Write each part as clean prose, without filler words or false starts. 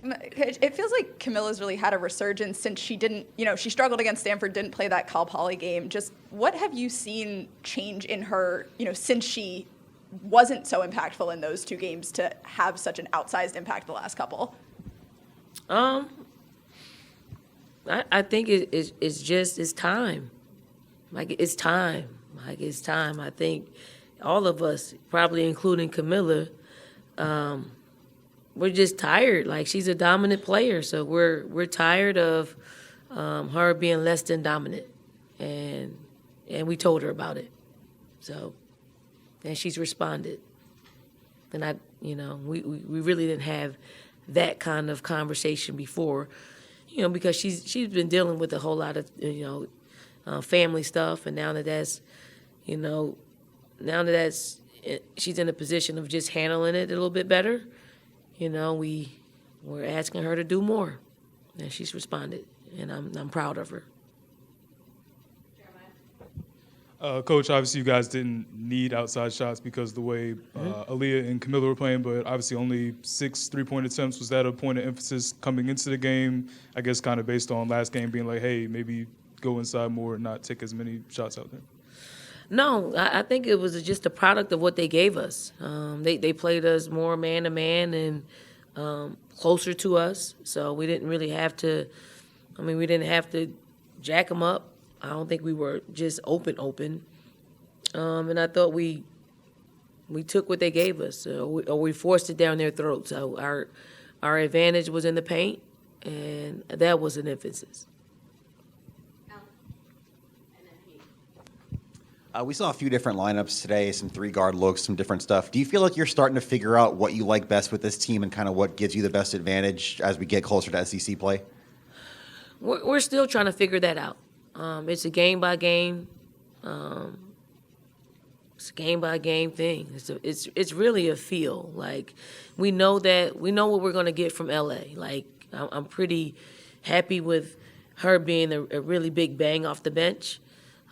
It feels like Camilla's really had a resurgence since she didn't, she struggled against Stanford, didn't play that Cal Poly game. Just what have you seen change in her, since she wasn't so impactful in those two games to have such an outsized impact the last couple? I think it's time. It's time. I think all of us, probably including Camilla, we're just tired. She's a dominant player, so we're tired of her being less than dominant, and we told her about it. So, and she's responded. And we really didn't have that kind of conversation before, because she's been dealing with a whole lot of family stuff, and now that she's in a position of just handling it a little bit better. We're asking her to do more, and she's responded, and I'm proud of her. Coach, obviously you guys didn't need outside shots because the way Aaliyah and Camilla were playing, but obviously only 6 3-point attempts. Was that a point of emphasis coming into the game? I guess kind of based on last game being like, hey, maybe go inside more and not take as many shots out there. No, I think it was just a product of what they gave us. They played us more man-to-man and closer to us, so we didn't really have to – we didn't have to jack them up. I don't think we were just open. And I thought we took what they gave us, or we forced it down their throats. So our advantage was in the paint, and that was an emphasis. We saw a few different lineups today, some 3-guard looks, some different stuff. Do you feel like you're starting to figure out what you like best with this team and kind of what gives you the best advantage as we get closer to SEC play? We're still trying to figure that out. It's a game-by-game thing. It's really a feel. We know what we're going to get from LA. I'm pretty happy with her being a really big bang off the bench.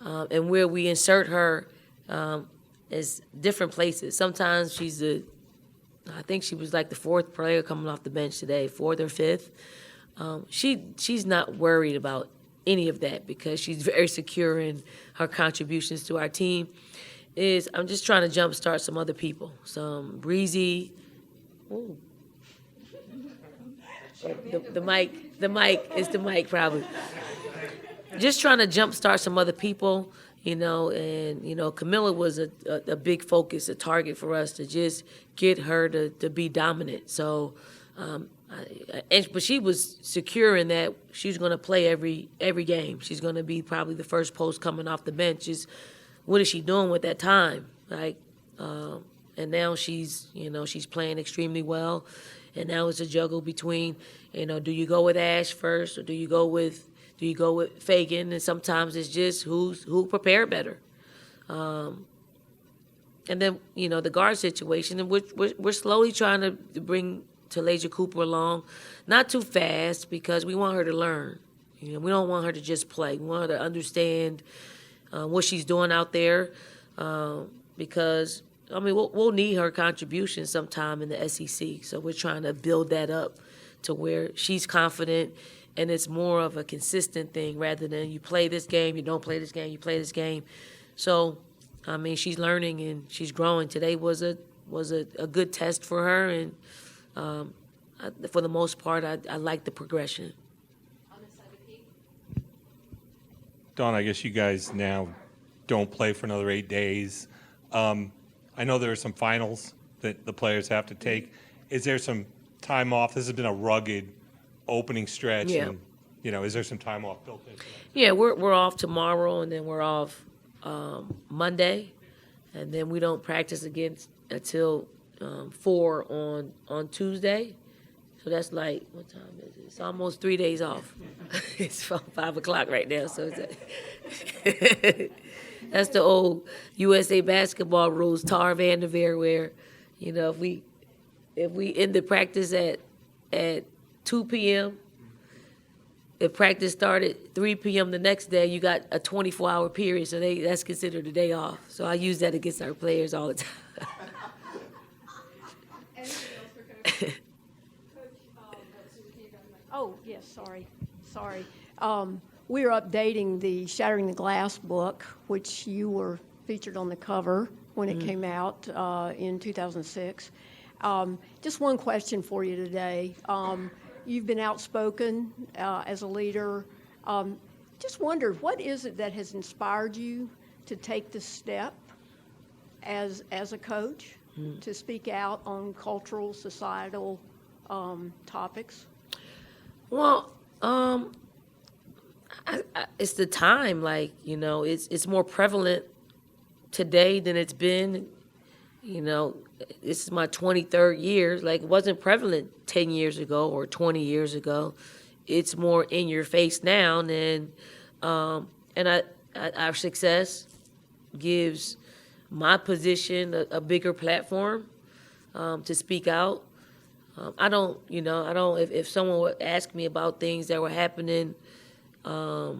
And where we insert her is different places. Sometimes I think she was like the 4th player coming off the bench today, 4th or 5th. She's not worried about any of that because she's very secure in her contributions to our team. I'm just trying to jumpstart some other people. Some Breezy. Ooh. The mic is the mic probably. Just trying to jumpstart some other people, and Camilla was a big focus, a target for us to just get her to be dominant. So, but she was secure in that she's going to play every game. She's going to be probably the first post coming off the bench. What is she doing with that time? And now she's playing extremely well, and now it's a juggle between, do you go with Ash first or do you go with Fagan? And sometimes it's just who prepared better. And then, the guard situation, and we're slowly trying to bring Aaliyah Cooper along, not too fast because we want her to learn. We don't want her to just play. We want her to understand what she's doing out there because, we'll need her contribution sometime in the SEC. So we're trying to build that up to where she's confident and it's more of a consistent thing rather than you play this game, you don't play this game, you play this game. So, she's learning and she's growing. Today was a good test for her, and for the most part, I like the progression. Dawn, I guess you guys now don't play for another 8 days. I know there are some finals that the players have to take. Is there some time off? This has been a rugged opening stretch. Yeah. And, is there some time off built into that? Yeah, we're off tomorrow, and then we're off Monday, and then we don't practice again until 4 on Tuesday. So that's what time is it? It's almost 3 days off. It's 5 o'clock right now, so that's the old USA basketball rules, Tar Vanderveer, where, if we end the practice at 2 p.m., if practice started 3 p.m. the next day, you got a 24-hour period, so that's considered a day off. So I use that against our players all the time. Anything else for Coach? Coach, Sorry. We are updating the Shattering the Glass book, which you were featured on the cover when it came out in 2006. Just one question for you today. You've been outspoken as a leader. Just wondered, what is it that has inspired you to take this step as a coach to speak out on cultural, societal topics? Well, it's the time. Like, you know, it's more prevalent today than it's been. You know, this is my 23rd year. Like, it wasn't prevalent 10 years ago or 20 years ago. It's more in your face now, and our success gives my position a bigger platform to speak out. If someone would ask me about things that were happening out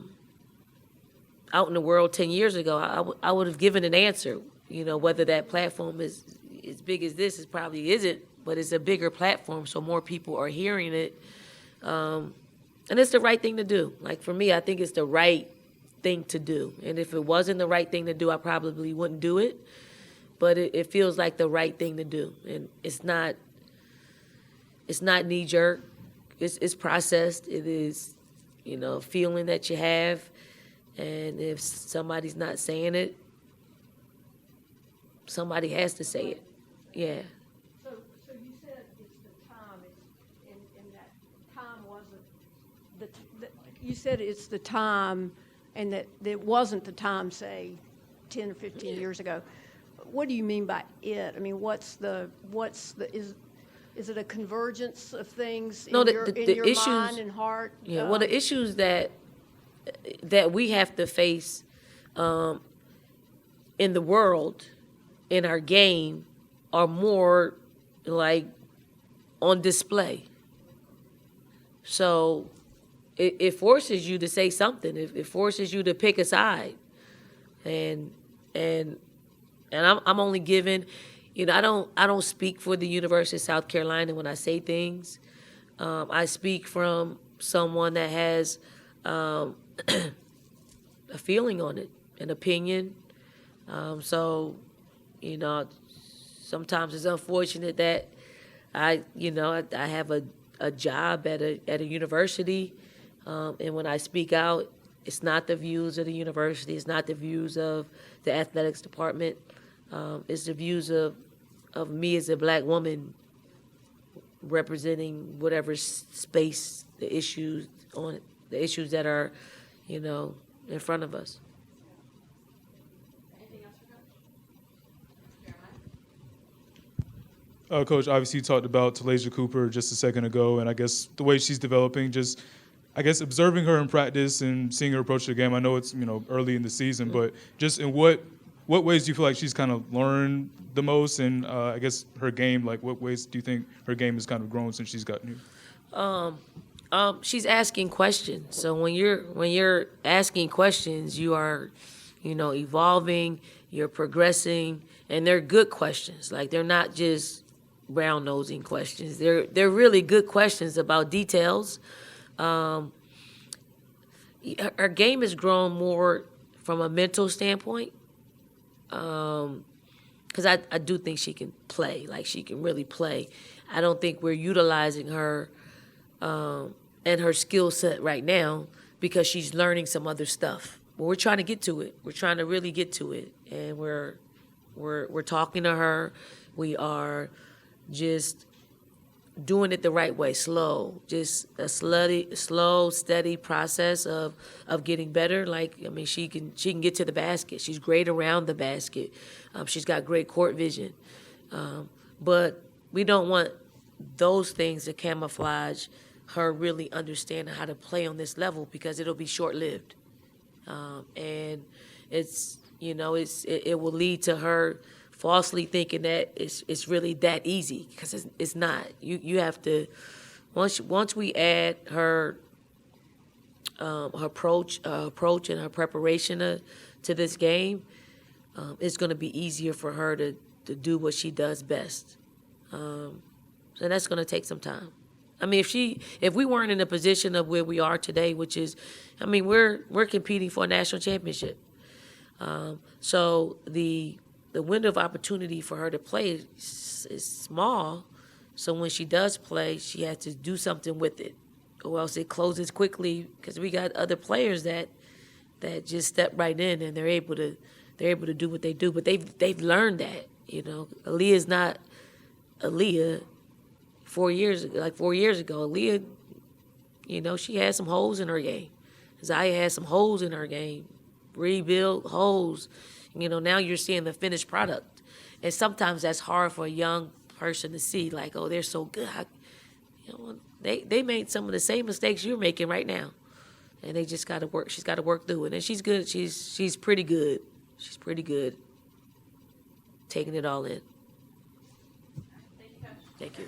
in the world 10 years ago, I would have given an answer. You know, whether that platform is as big as this, it probably isn't, but it's a bigger platform, so more people are hearing it. And it's the right thing to do. Like, for me, I think it's the right thing to do. And if it wasn't the right thing to do, I probably wouldn't do it. But it feels like the right thing to do. And it's not knee-jerk. It's processed. It is, you know, a feeling that you have. And if somebody's not saying it, somebody has to say it. Yeah. So you said it's the time, and that time wasn't you said it's the time, and that it wasn't the time, say, 10 or 15 years ago. What do you mean by it? I mean, is it a convergence of things in your issues, mind and heart? Yeah. Well, the issues that we have to face in the world, in our game, are more like on display. So it forces you to say something. It forces you to pick a side, and I'm only giving, you know, I don't speak for the University of South Carolina when I say things. I speak from someone that has a feeling on it, an opinion. So, you know, sometimes it's unfortunate that I have a job at a university, and when I speak out, it's not the views of the university, it's not the views of the athletics department, it's the views of me as a black woman representing whatever space the issues that are, you know, in front of us. Coach, obviously you talked about Aaliyah Cooper just a second ago, and I guess the way she's developing, just I guess observing her in practice and seeing her approach the game. I know it's, you know, early in the season, but just in what ways do you feel like she's kind of learned the most, and I guess her game, like what ways do you think her game has kind of grown since she's gotten here? She's asking questions. So when you're asking questions, you are, you know, evolving, you're progressing, and they're good questions. Like, they're not just brown-nosing questions. They're really good questions about details. Her game has grown more from a mental standpoint, because I do think she can play. Like, she can really play. I don't think we're utilizing her and her skill set right now because she's learning some other stuff. But we're trying to get to it. We're trying to really get to it, and we're talking to her. We are just doing it the right way, slow, just a slow, steady process of getting better. Like, I mean, she can get to the basket. She's great around the basket. She's got great court vision. But we don't want those things to camouflage her really understanding how to play on this level, because it'll be short-lived. And it's, you know, it will lead to her falsely thinking that it's really that easy, because it's not. You have to, once we add her approach and her preparation to this game, it's going to be easier for her to do what she does best. So that's going to take some time. I mean, if we weren't in the position of where we are today, which is, I mean, we're competing for a national championship. So the window of opportunity for her to play is small. So when she does play, she has to do something with it, or else it closes quickly because we got other players that just step right in and they're able to do what they do. But they've learned that, you know. Aaliyah's not Aaliyah. 4 years ago, Aaliyah, you know, she had some holes in her game. Zaya had some holes in her game. Rebuild holes. You know, now you're seeing the finished product. And sometimes that's hard for a young person to see, like, oh, they're so good. You know, they made some of the same mistakes you're making right now. And they just got to work. She's got to work through it. And she's good. She's pretty good. She's pretty good taking it all in. Thank you.